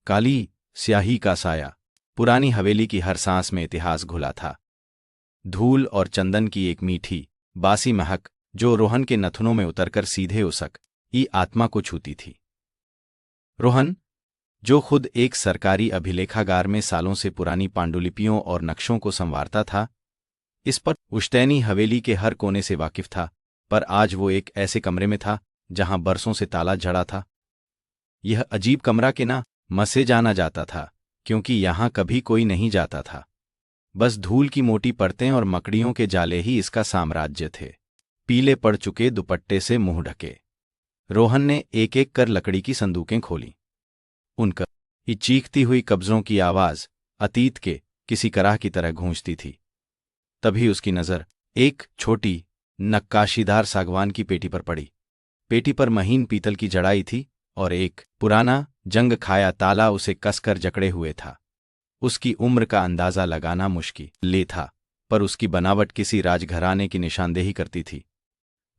काली स्याही का साया। पुरानी हवेली की हर सांस में इतिहास घुला था। धूल और चंदन की एक मीठी बासी महक जो रोहन के नथुनों में उतरकर सीधे उसक ई आत्मा को छूती थी। रोहन, जो खुद एक सरकारी अभिलेखागार में सालों से पुरानी पांडुलिपियों और नक्शों को संवारता था, इस पर उश्तैनी हवेली के हर कोने से वाकिफ था, पर आज वो एक ऐसे कमरे में था जहां बरसों से ताला जड़ा था। यह अजीब कमरा के ना मसे जाना जाता था, क्योंकि यहां कभी कोई नहीं जाता था। बस धूल की मोटी परतें और मकड़ियों के जाले ही इसका साम्राज्य थे। पीले पड़ चुके दुपट्टे से मुंह ढके रोहन ने एक एक कर लकड़ी की संदूकें खोलीं। उनका ही चीखती हुई कब्जों की आवाज अतीत के किसी कराह की तरह गूंजती थी। तभी उसकी नजर एक छोटी नक्काशीदार सागवान की पेटी पर पड़ी। पेटी पर महीन पीतल की जड़ाई थी और एक पुराना जंग खाया ताला उसे कसकर जकड़े हुए था। उसकी उम्र का अंदाजा लगाना मुश्किल था, पर उसकी बनावट किसी राजघराने की निशानदेही करती थी।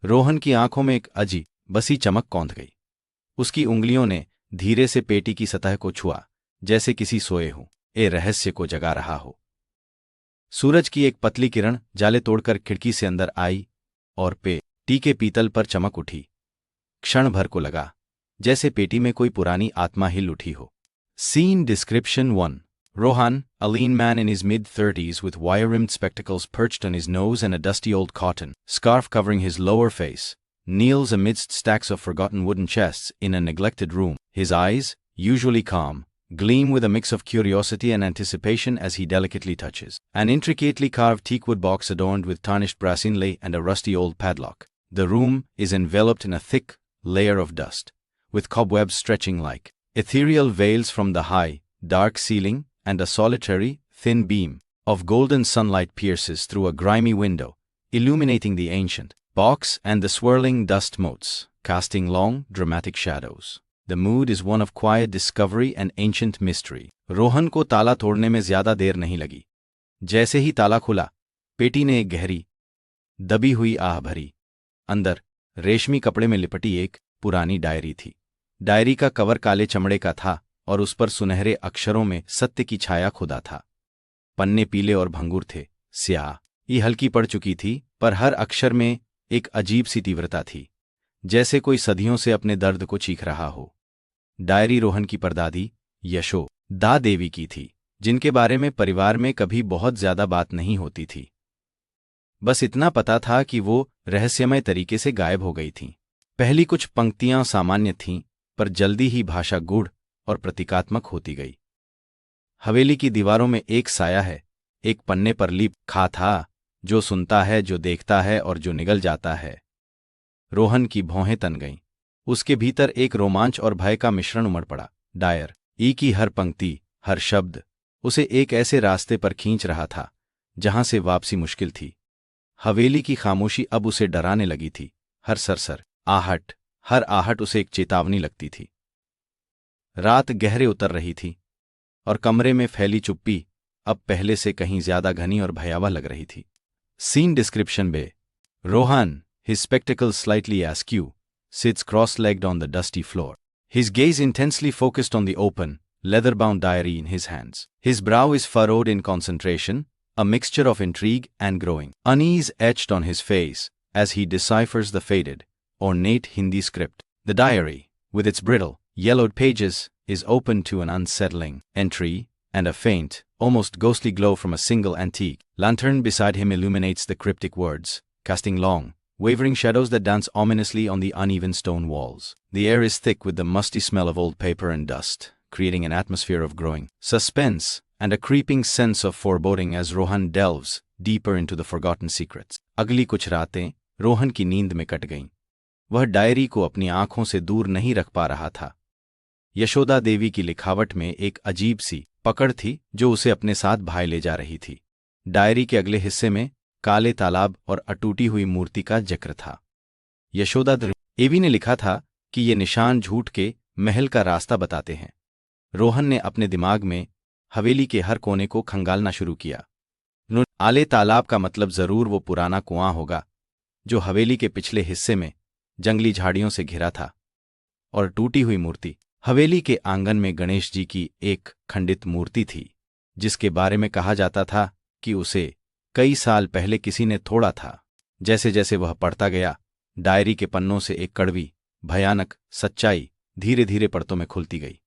रोहन की आंखों में एक अजीब बसी चमक कौंध गई। उसकी उंगलियों ने धीरे से पेटी की सतह को छुआ, जैसे किसी सोए हो ए रहस्य को जगा रहा हो। सूरज की एक पतली किरण जाले तोड़कर खिड़की से अंदर आई और पेटी के पीतल पर चमक उठी। क्षण भर को लगा जैसे पेटी में कोई पुरानी आत्मा हिल उठी हो। Scene description 1. Rohan, a lean man in his mid-30s with wire-rimmed spectacles perched on his nose and a dusty old cotton scarf covering his lower face, kneels amidst stacks of forgotten wooden chests in a neglected room. His eyes, usually calm, gleam with a mix of curiosity and anticipation as he delicately touches an intricately carved teakwood box adorned with tarnished brass inlay and a rusty old padlock. The room is enveloped in a thick layer of dust, with cobwebs stretching like ethereal veils from the high, dark ceiling, and a solitary, thin beam of golden sunlight pierces through a grimy window, illuminating the ancient box and the swirling dust motes, casting long, dramatic shadows. The mood is one of quiet discovery and ancient mystery. Rohan को ताला तोड़ने में ज्यादा देर नहीं लगी। जैसे ही ताला खुला, पेटी ने एक गहरी, दबी हुई आह भरी। अंदर रेशमी कपड़े में लिपटी एक पुरानी डायरी थी। डायरी का कवर काले चमड़े का था और उस पर सुनहरे अक्षरों में सत्य की छाया खुदा था। पन्ने पीले और भंगुर थे, स्याह ये हल्की पड़ चुकी थी, पर हर अक्षर में एक अजीब सी तीव्रता थी, जैसे कोई सदियों से अपने दर्द को चीख रहा हो। डायरी रोहन की परदादी यशोदा देवी की थी, जिनके बारे में परिवार में कभी बहुत ज्यादा बात नहीं होती थी। बस इतना पता था कि वो रहस्यमय तरीके से गायब हो गई थीं। पहली कुछ पंक्तियां सामान्य थीं, पर जल्दी ही भाषा गूढ़ और प्रतीकात्मक होती गई। हवेली की दीवारों में एक साया है, एक पन्ने पर लिखा था, जो सुनता है, जो देखता है और जो निगल जाता है। रोहन की भौहें तन गईं। उसके भीतर एक रोमांच और भय का मिश्रण उमड़ पड़ा। डायर ई की हर पंक्ति, हर शब्द उसे एक ऐसे रास्ते पर खींच रहा था जहां से वापसी मुश्किल थी। हवेली की खामोशी अब उसे डराने लगी थी। हर सरसर आहट, हर आहट उसे एक चेतावनी लगती थी। रात गहरे उतर रही थी और कमरे में फैली चुप्पी अब पहले से कहीं ज्यादा घनी और भयावह लग रही थी। Scene description bay Rohan, his spectacles slightly askew, sits cross-legged on the dusty floor. His gaze intensely focused on the open, leather-bound diary in his hands. His brow is furrowed in concentration, a mixture of intrigue and growing unease etched on his face as he deciphers the faded, ornate Hindi script. The diary, with its brittle, yellowed pages, is open to an unsettling entry, and a faint, almost ghostly glow from a single antique lantern beside him illuminates the cryptic words, casting long, wavering shadows that dance ominously on the uneven stone walls. The air is thick with the musty smell of old paper and dust, creating an atmosphere of growing suspense and a creeping sense of foreboding as Rohan delves deeper into the forgotten secrets. अगली कुछ रातें रोहन की नींद में cut गईं। वह diary को अपनी आंखों से दूर नहीं रख पा रहा था। यशोदा देवी की लिखावट में एक अजीब सी पकड़ थी जो उसे अपने साथ भाए ले जा रही थी। डायरी के अगले हिस्से में काले तालाब और अटूटी हुई मूर्ति का जिक्र था। यशोदा देवी ने लिखा था कि ये निशान झूठ के महल का रास्ता बताते हैं। रोहन ने अपने दिमाग में हवेली के हर कोने को खंगालना शुरू किया। आले तालाब का मतलब जरूर वो पुराना कुआं होगा जो हवेली के पिछले हिस्से में जंगली झाड़ियों से घिरा था, और टूटी हुई मूर्ति हवेली के आंगन में गणेश जी की एक खंडित मूर्ति थी, जिसके बारे में कहा जाता था कि उसे कई साल पहले किसी ने तोड़ा था। जैसे जैसे वह पढ़ता गया, डायरी के पन्नों से एक कड़वी, भयानक सच्चाई धीरे धीरे परतों में खुलती गई।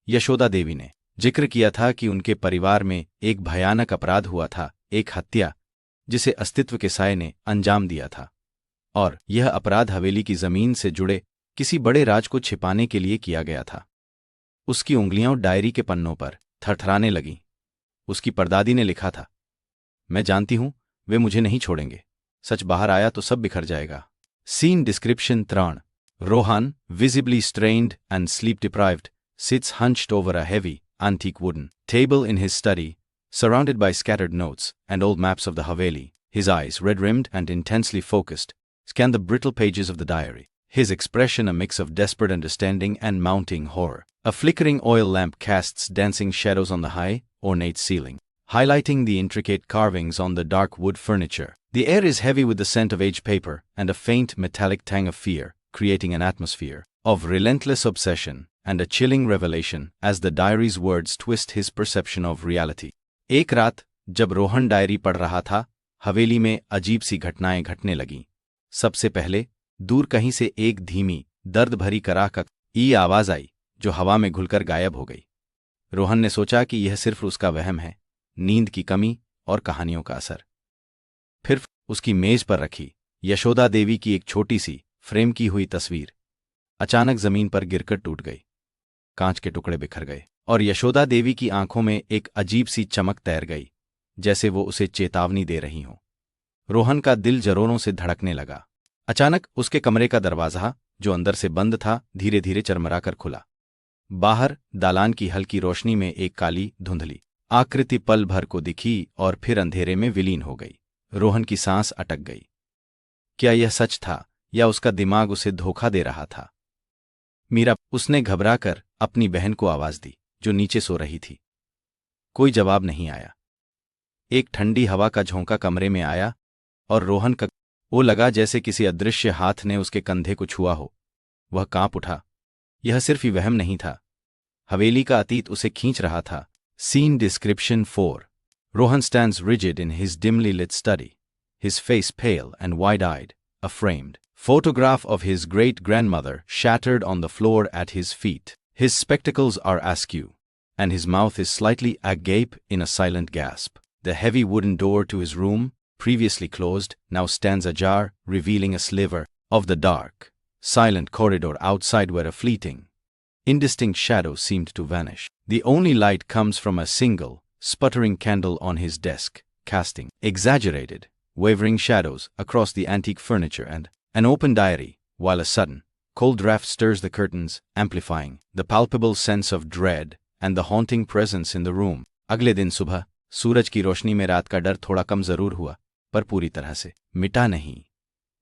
यशोदा देवी ने जिक्र किया था कि उनके परिवार में एक भयानक अपराध हुआ था, एक हत्या जिसे अस्तित्व के साये ने अंजाम दिया था, और यह अपराध हवेली की जमीन से जुड़े किसी बड़े राज को छिपाने के लिए किया गया था। उसकी उंगलियां डायरी के पन्नों पर थरथराने लगीं। उसकी परदादी ने लिखा था, मैं जानती हूं वे मुझे नहीं छोड़ेंगे, सच बाहर आया तो सब बिखर जाएगा। Scene description 3। Rohan, visibly strained and sleep deprived, sits hunched over a heavy, antique wooden table in his study, surrounded by scattered notes and old maps of the Haveli. His eyes, red-rimmed and intensely focused, scan the brittle pages of the diary. His expression a mix of desperate understanding and mounting horror. A flickering oil lamp casts dancing shadows on the high, ornate ceiling, highlighting the intricate carvings on the dark wood furniture. The air is heavy with the scent of aged paper and a faint metallic tang of fear, creating an atmosphere of relentless obsession and a chilling revelation as the diary's words twist his perception of reality. एक रात जब Rohan diary पढ़ रहा था, हवेली में अजीब सी घटनाएं घटने लगीं। सबसे पहले दूर कहीं से एक धीमी, दर्द भरी कराह ई आवाज आई, जो हवा में घुलकर गायब हो गई। रोहन ने सोचा कि यह सिर्फ उसका वहम है, नींद की कमी और कहानियों का असर। फिर उसकी मेज पर रखी यशोदा देवी की एक छोटी सी फ्रेम की हुई तस्वीर अचानक जमीन पर गिरकर टूट गई। कांच के टुकड़े बिखर गए और यशोदा देवी की आंखों में एक अजीब सी चमक तैर गई, जैसे वो उसे चेतावनी दे रही हो। रोहन का दिल जरोरों से धड़कने लगा। अचानक उसके कमरे का दरवाजा, जो अंदर से बंद था, धीरे धीरे चरमराकर खुला। बाहर दालान की हल्की रोशनी में एक काली धुंधली आकृति पल भर को दिखी और फिर अंधेरे में विलीन हो गई। रोहन की सांस अटक गई। क्या यह सच था या उसका दिमाग उसे धोखा दे रहा था? मीरा, उसने घबराकर अपनी बहन को आवाज दी, जो नीचे सो रही थी। कोई जवाब नहीं आया। एक ठंडी हवा का झोंका कमरे में आया और रोहन का वो लगा जैसे किसी अदृश्य हाथ ने उसके कंधे को छुआ हो। वह कांप उठा। यह सिर्फ ही वहम नहीं था, हवेली का अतीत उसे खींच रहा था। Scene description 4। Rohan stands rigid in his dimly lit study, his face pale and wide-eyed, a framed photograph of his great-grandmother shattered on the floor at his feet. His spectacles are askew, and his mouth is slightly agape in a silent gasp. The heavy wooden door to his room, previously closed, now stands ajar, revealing a sliver of the dark, silent corridor outside where a fleeting, indistinct shadow seemed to vanish. The only light comes from a single, sputtering candle on his desk, casting exaggerated, wavering shadows across the antique furniture and an open diary, while a sudden, cold draft stirs the curtains, amplifying the palpable sense of dread and the haunting presence in the room. अगले दिन सुबह सूरज की रोशनी में रात का डर थोड़ा कम जरूर हुआ, पर पूरी तरह से मिटा नहीं।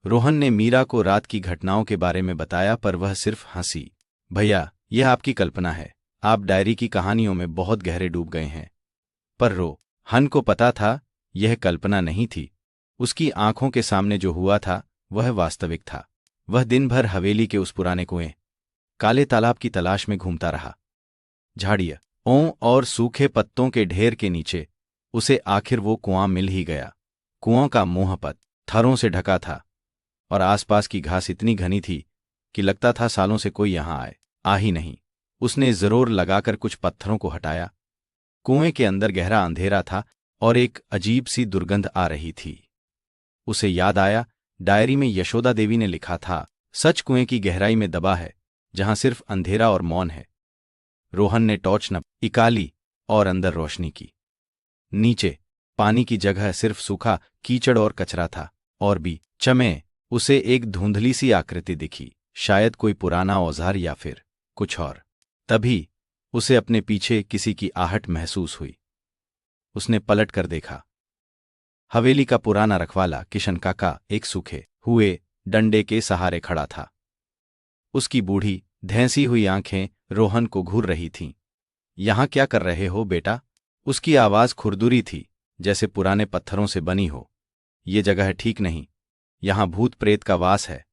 रोहन ने मीरा को रात की घटनाओं के बारे में बताया, पर वह सिर्फ हंसी। भैया, यह आपकी कल्पना है, आप डायरी की कहानियों में बहुत गहरे डूब गए हैं। पर रोहन को पता था यह कल्पना नहीं थी। उसकी आंखों के सामने जो हुआ था वह वास्तविक था। वह दिन भर हवेली के उस पुराने कुएं, काले तालाब की तलाश में घूमता रहा। झाड़ियों और सूखे पत्तों के ढेर के नीचे उसे आखिर वो कुआं मिल ही गया। कुआं का मुंह पत्थरों से ढका था और आसपास की घास इतनी घनी थी कि लगता था सालों से कोई यहां आ ही नहीं। उसने जोर लगाकर कुछ पत्थरों को हटाया। कुएं के अंदर गहरा अंधेरा था और एक अजीब सी दुर्गंध आ रही थी। उसे याद आया, डायरी में यशोदा देवी ने लिखा था, सच कुएं की गहराई में दबा है, जहां सिर्फ अंधेरा और मौन है। रोहन ने टॉर्च निकाली और अंदर रोशनी की। नीचे पानी की जगह सिर्फ सूखा कीचड़ और कचरा था, और बीच में उसे एक धुंधली सी आकृति दिखी, शायद कोई पुराना औजार या फिर कुछ और। तभी उसे अपने पीछे किसी की आहट महसूस हुई। उसने पलट कर देखा। हवेली का पुराना रखवाला किशन काका एक सूखे हुए डंडे के सहारे खड़ा था। उसकी बूढ़ी धैंसी हुई आंखें रोहन को घूर रही थीं। यहां क्या कर रहे हो बेटा? उसकी आवाज खुरदुरी थी, जैसे पुराने पत्थरों से बनी हो। ये जगह ठीक नहीं, यहां भूत प्रेत का वास है।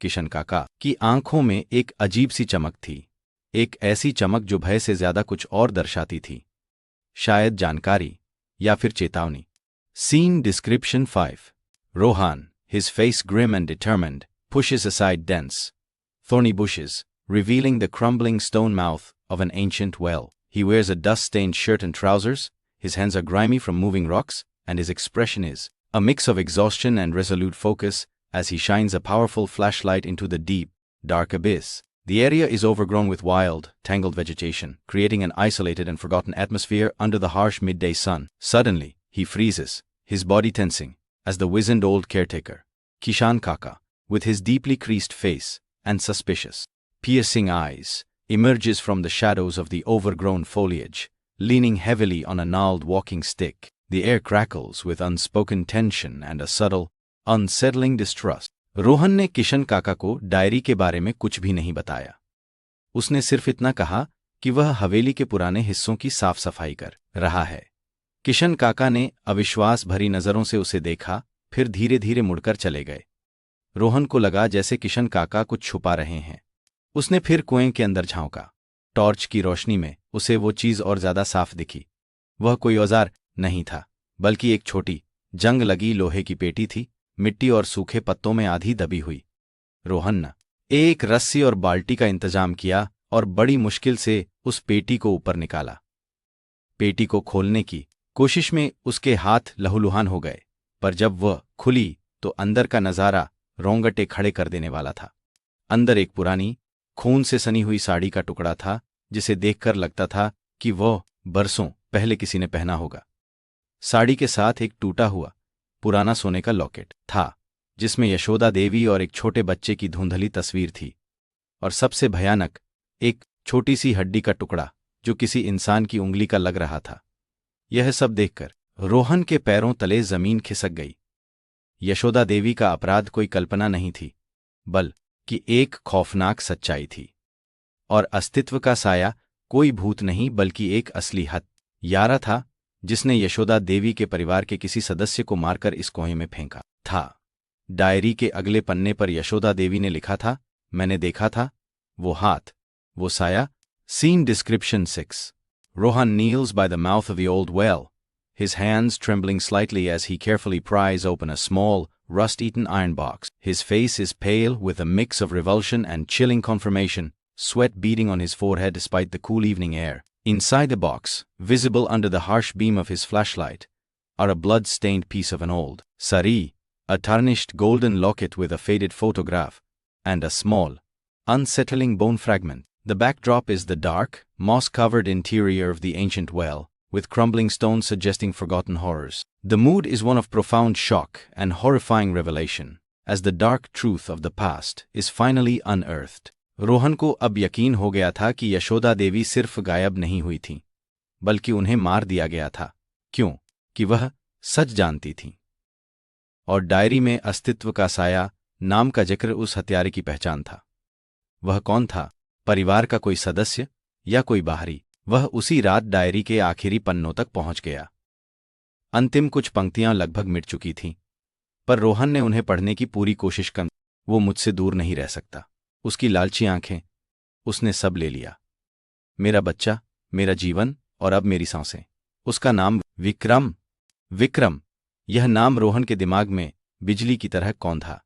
किशन काका की आंखों में एक अजीब सी चमक थी, एक ऐसी चमक जो भय से ज्यादा कुछ और दर्शाती थी, शायद जानकारी या फिर चेतावनी। Scene description 5. Rohan, his face grim and determined, pushes aside dense, thorny bushes, revealing the crumbling stone mouth of an ancient well. He wears a dust-stained shirt and trousers, his hands are grimy from moving rocks, and his expression is a mix of exhaustion and resolute focus as he shines a powerful flashlight into the deep, dark abyss. The area is overgrown with wild, tangled vegetation, creating an isolated and forgotten atmosphere under the harsh midday sun. Suddenly, he freezes, his body tensing, as the wizened old caretaker, Kishan Kaka, with his deeply creased face and suspicious, piercing eyes, emerges from the shadows of the overgrown foliage, leaning heavily on a gnarled walking stick. The air crackles with unspoken tension and a subtle, unsettling distrust. Rohan ने किशन काका को diary के बारे में कुछ भी नहीं बताया। उसने सिर्फ इतना कहा कि वह हवेली के पुराने हिस्सों की साफ सफाई कर रहा है। किशन काका ने अविश्वास भरी नजरों से उसे देखा, फिर धीरे धीरे मुड़कर चले गए। रोहन को लगा जैसे किशन काका कुछ छुपा रहे हैं। उसने फिर कुएं के अंदर झांका। टॉर्च की रोशनी में उसे वो चीज और ज्यादा साफ दिखी। वह कोई औजार नहीं था, बल्कि एक छोटी, जंग लगी लोहे की पेटी थी, मिट्टी और सूखे पत्तों में आधी दबी हुई। रोहन ने एक रस्सी और बाल्टी का इंतजाम किया और बड़ी मुश्किल से उस पेटी को ऊपर निकाला। पेटी को खोलने की कोशिश में उसके हाथ लहूलुहान हो गए, पर जब वह खुली तो अंदर का नजारा रोंगटे खड़े कर देने वाला था। अंदर एक पुरानी, खून से सनी हुई साड़ी का टुकड़ा था, जिसे देखकर लगता था कि वह बरसों पहले किसी ने पहना होगा। साड़ी के साथ एक टूटा हुआ पुराना सोने का लॉकेट था, जिसमें यशोदा देवी और एक छोटे बच्चे की धुंधली तस्वीर थी। और सबसे भयानक, एक छोटी सी हड्डी का टुकड़ा जो किसी इंसान की उंगली का लग रहा था। यह सब देखकर रोहन के पैरों तले जमीन खिसक गई। यशोदा देवी का अपराध कोई कल्पना नहीं थी, बल्कि एक खौफनाक सच्चाई थी। और अस्तित्व का साया कोई भूत नहीं, बल्कि एक असली हत्यारा था, जिसने यशोदा देवी के परिवार के किसी सदस्य को मारकर इस कुएं में फेंका था। डायरी के अगले पन्ने पर यशोदा देवी ने लिखा था, मैंने देखा था, वो हाथ, वो साया। Scene description 6. Rohan kneels by the mouth of the old well, his hands trembling slightly as he carefully pries open a small, rust-eaten iron box. His face is pale with a mix of revulsion and chilling confirmation, sweat beading on his forehead despite the cool evening air. Inside the box, visible under the harsh beam of his flashlight, are a blood-stained piece of an old sari, a tarnished golden locket with a faded photograph, and a small, unsettling bone fragment. The backdrop is the dark, moss-covered interior of the ancient well, with crumbling stones suggesting forgotten horrors. The mood is one of profound shock and horrifying revelation, as the dark truth of the past is finally unearthed. Rohan को अब यकीन हो गया था कि यशोदा देवी सिर्फ गायब नहीं हुई थीं, बल्कि उन्हें मार दिया गया था, क्यों कि वह सच जानती थीं। और डायरी में अस्तित्व का साया नाम का जिक्र उस हत्यारे की पहचान था। वह कौन था? परिवार का कोई सदस्य या कोई बाहरी? वह उसी रात डायरी के आखिरी पन्नों तक पहुंच गया। अंतिम कुछ पंक्तियां लगभग मिट चुकी थीं, पर रोहन ने उन्हें पढ़ने की पूरी कोशिश कर। वो मुझसे दूर नहीं रह सकता। उसकी लालची आंखें, उसने सब ले लिया। मेरा बच्चा, मेरा जीवन और अब मेरी सांसें। उसका नाम विक्रम। विक्रम, यह नाम रोहन के दिमाग में बिजली की तरह कौंधा।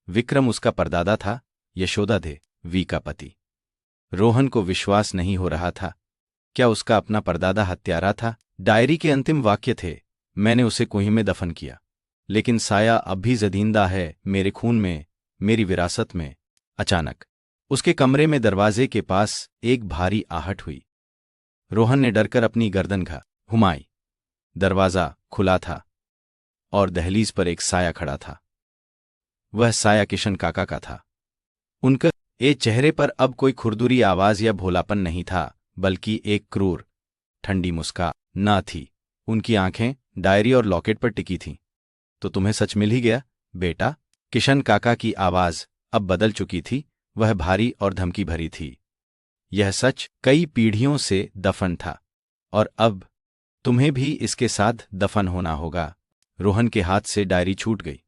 विक्रम उसका परदादा था, यशोदा देवी का पति। रोहन को विश्वास नहीं हो रहा था। क्या उसका अपना परदादा हत्यारा था? डायरी के अंतिम वाक्य थे, मैंने उसे कुएं में दफन किया, लेकिन साया अब भी ज़िंदा है मेरे खून में, मेरी विरासत में। अचानक उसके कमरे में दरवाजे के पास एक भारी आहट हुई। रोहन ने डरकर अपनी गर्दन घुमाई। दरवाजा खुला था और दहलीज पर एक साया खड़ा था। वह साया किशन काका का था। उनका चेहरे पर अब कोई खुरदुरी आवाज या भोलापन नहीं था, बल्कि एक क्रूर, ठंडी मुस्कान थी। उनकी आंखें डायरी और लॉकेट पर टिकी थीं। तो तुम्हें सच मिल ही गया, बेटा? किशन काका की आवाज अब बदल चुकी थी। वह भारी और धमकी भरी थी। यह सच कई पीढ़ियों से दफन था, और अब तुम्हें भी इसके साथ दफन होना होगा। रोहन के हाथ से डायरी छूट गई।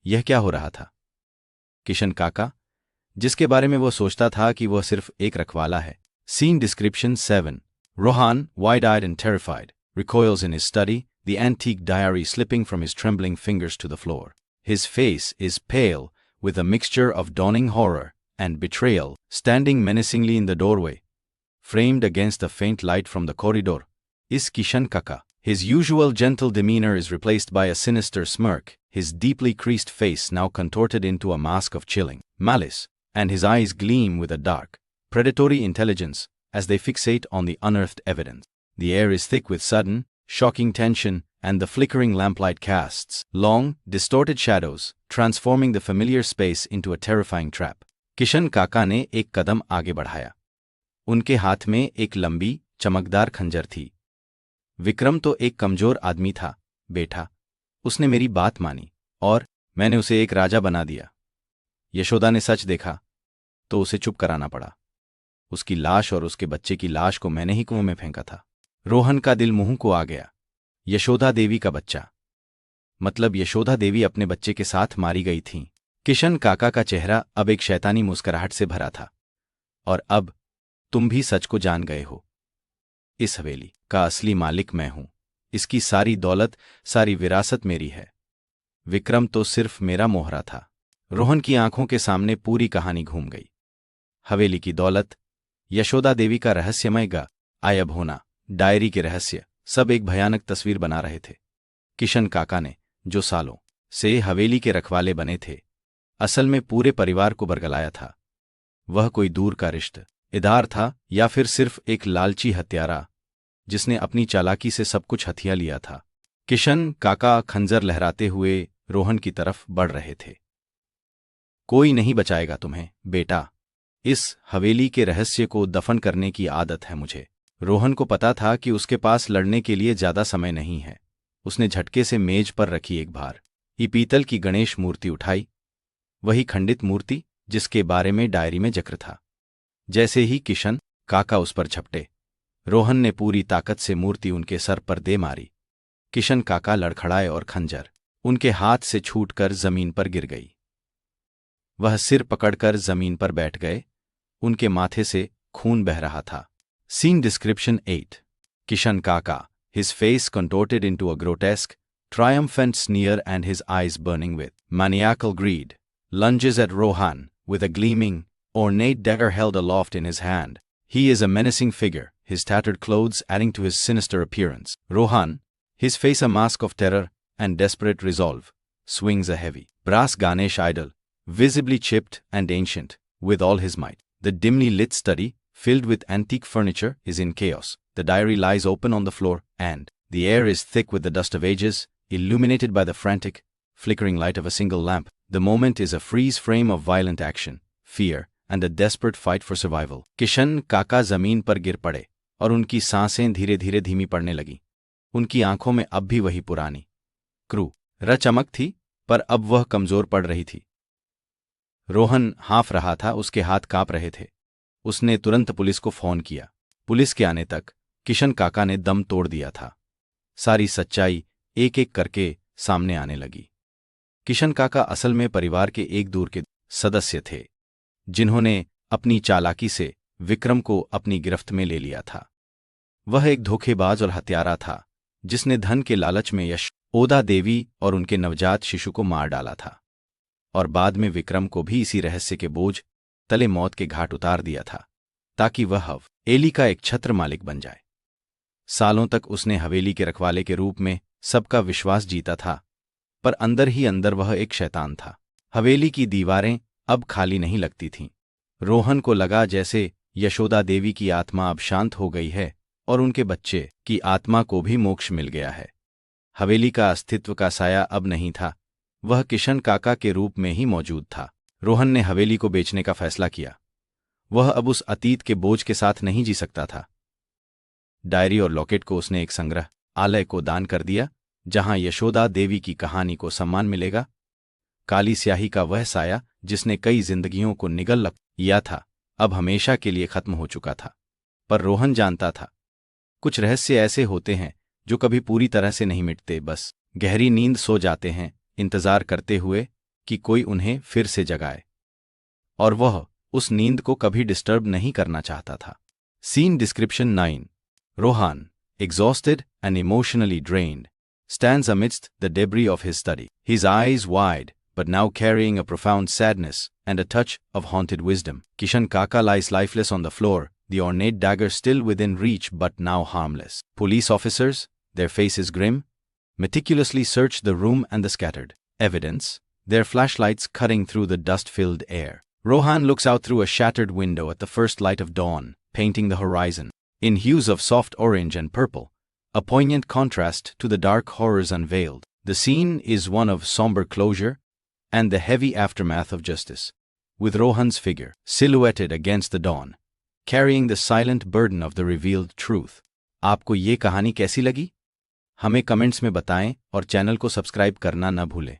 यह क्या हो रहा था? किशन काका, जिसके बारे में वो सोचता था कि वह सिर्फ एक रखवाला है, Scene description 7. Rohan, wide-eyed and terrified, recoils in his study, the antique diary slipping from his trembling fingers to the floor. His face is pale, with a mixture of dawning horror and betrayal. Standing menacingly in the doorway, framed against the faint light from the corridor, is Kishan Kaka. His usual gentle demeanor is replaced by a sinister smirk, his deeply creased face now contorted into a mask of chilling malice, and his eyes gleam with a dark, predatory intelligence as they fixate on the unearthed evidence. The air is thick with sudden, shocking tension, and the flickering lamplight casts long, distorted shadows, transforming the familiar space into a terrifying trap. Kishan काका ने एक कदम आगे बढ़ाया। उनके हाथ में एक लंबी, चमकदार खंजर थी। विक्रम तो एक कमजोर आदमी था, बेटा। उसने मेरी बात मानी, और मैंने उसे एक राजा बना दिया। यशोदा ने सच देखा, तो उसे चुप कराना पड़ा। उसकी लाश और उसके बच्चे की लाश को मैंने ही कुएं में फेंका था। रोहन का दिल मुंह को आ गया। यशोदा देवी का बच्चा, मतलब यशोदा देवी अपने बच्चे के साथ मारी गई थीं। किशन काका का चेहरा अब एक शैतानी मुस्कुराहट से भरा था। और अब तुम भी सच को जान गए हो। इस हवेली का असली मालिक मैं हूं। इसकी सारी दौलत, सारी विरासत मेरी है। विक्रम तो सिर्फ मेरा मोहरा था। रोहन की आंखों के सामने पूरी कहानी घूम गई। हवेली की दौलत, यशोदा देवी का रहस्यमय गायब होना, डायरी के रहस्य, सब एक भयानक तस्वीर बना रहे थे। किशन काका ने, जो सालों से हवेली के रखवाले बने थे, असल में पूरे परिवार को बरगलाया था। वह कोई दूर का रिश्तेदार था या फिर सिर्फ एक लालची हत्यारा जिसने अपनी चालाकी से सब कुछ हथिया लिया था। किशन काका खंजर लहराते हुए रोहन की तरफ बढ़ रहे थे। कोई नहीं बचाएगा तुम्हें, बेटा। इस हवेली के रहस्य को दफन करने की आदत है मुझे। रोहन को पता था कि उसके पास लड़ने के लिए ज्यादा समय नहीं है। उसने झटके से मेज पर रखी एक भारी पीतल की गणेश मूर्ति उठाई, वही खंडित मूर्ति जिसके बारे में डायरी में जिक्र था। जैसे ही किशन काका उस पर झपटे, रोहन ने पूरी ताकत से मूर्ति उनके सर पर दे मारी। किशन काका लड़खड़ाए और खंजर उनके हाथ से छूटकर जमीन पर गिर गई। वह सिर पकड़कर जमीन पर बैठ गए। उनके माथे से खून बह रहा था। Scene description 8. किशन काका, his face contorted into a grotesque, triumphant sneer and his eyes burning with maniacal greed, lunges at Rohan with a gleaming, ornate dagger held aloft in his hand. He is a menacing figure, his tattered clothes adding to his sinister appearance. Rohan, his face a mask of terror and desperate resolve, swings a heavy, brass Ganesh idol, visibly chipped and ancient, with all his might. The dimly lit study, filled with antique furniture, is in chaos. The diary lies open on the floor, and the air is thick with the dust of ages, illuminated by the frantic, flickering light of a single lamp. The moment is a freeze frame of violent action, fear, and a desperate fight for survival. Kishan काका जमीन पर गिर पड़े और उनकी सांसें धीरे धीरे धीमी पड़ने लगी। उनकी आंखों में अब भी वही पुरानी क्रूर चमक थी, पर अब वह कमजोर पड़ रही थी। रोहन हाँफ रहा था, उसके हाथ कांप रहे थे। उसने तुरंत पुलिस को फोन किया। पुलिस के आने तक किशन काका ने दम तोड़ दिया था। सारी सच्चाई एक एक करके सामने आने लगी। किशन काका असल में परिवार के एक दूर के सदस्य थे, जिन्होंने अपनी चालाकी से विक्रम को अपनी गिरफ्त में ले लिया था। वह एक धोखेबाज और हत्यारा था, जिसने धन के लालच में यशोदा देवी और उनके नवजात शिशु को मार डाला था, और बाद में विक्रम को भी इसी रहस्य के बोझ तले मौत के घाट उतार दिया था, ताकि वह हवेली का एक छत्र मालिक बन जाए। सालों तक उसने हवेली के रखवाले के रूप में सबका विश्वास जीता था, पर अंदर ही अंदर वह एक शैतान था। हवेली की दीवारें अब खाली नहीं लगती थीं। रोहन को लगा जैसे यशोदा देवी की आत्मा अब शांत हो गई है और उनके बच्चे की आत्मा को भी मोक्ष मिल गया है। हवेली का अस्तित्व का साया अब नहीं था, वह किशन काका के रूप में ही मौजूद था। रोहन ने हवेली को बेचने का फैसला किया। वह अब उस अतीत के बोझ के साथ नहीं जी सकता था। डायरी और लॉकेट को उसने एक संग्रहालय को दान कर दिया, जहां यशोदा देवी की कहानी को सम्मान मिलेगा। काली स्याही का वह साया जिसने कई जिंदगियों को निगल लिया था, अब हमेशा के लिए खत्म हो चुका था। पर रोहन जानता था, कुछ रहस्य ऐसे होते हैं जो कभी पूरी तरह से नहीं मिटते, बस गहरी नींद सो जाते हैं, इंतजार करते हुए कि कोई उन्हें फिर से जगाए। और वह उस नींद को कभी डिस्टर्ब नहीं करना चाहता था। Scene description 9. Rohan, exhausted and emotionally drained, stands amidst the debris of his study, his eyes wide, but now carrying a profound sadness and a touch of haunted wisdom. Kishan Kaka lies lifeless on the floor, the ornate dagger still within reach but now harmless. Police officers, their faces grim, meticulously search the room and the scattered evidence, their flashlights cutting through the dust-filled air. Rohan looks out through a shattered window at the first light of dawn, painting the horizon in hues of soft orange and purple, a poignant contrast to the dark horrors unveiled. The scene is one of somber closure and the heavy aftermath of justice, with Rohan's figure silhouetted against the dawn, carrying the silent burden of the revealed truth. आपको ये कहानी कैसी लगी? हमें comments में बताएं और channel को सब्सक्राइब करना न भूलें।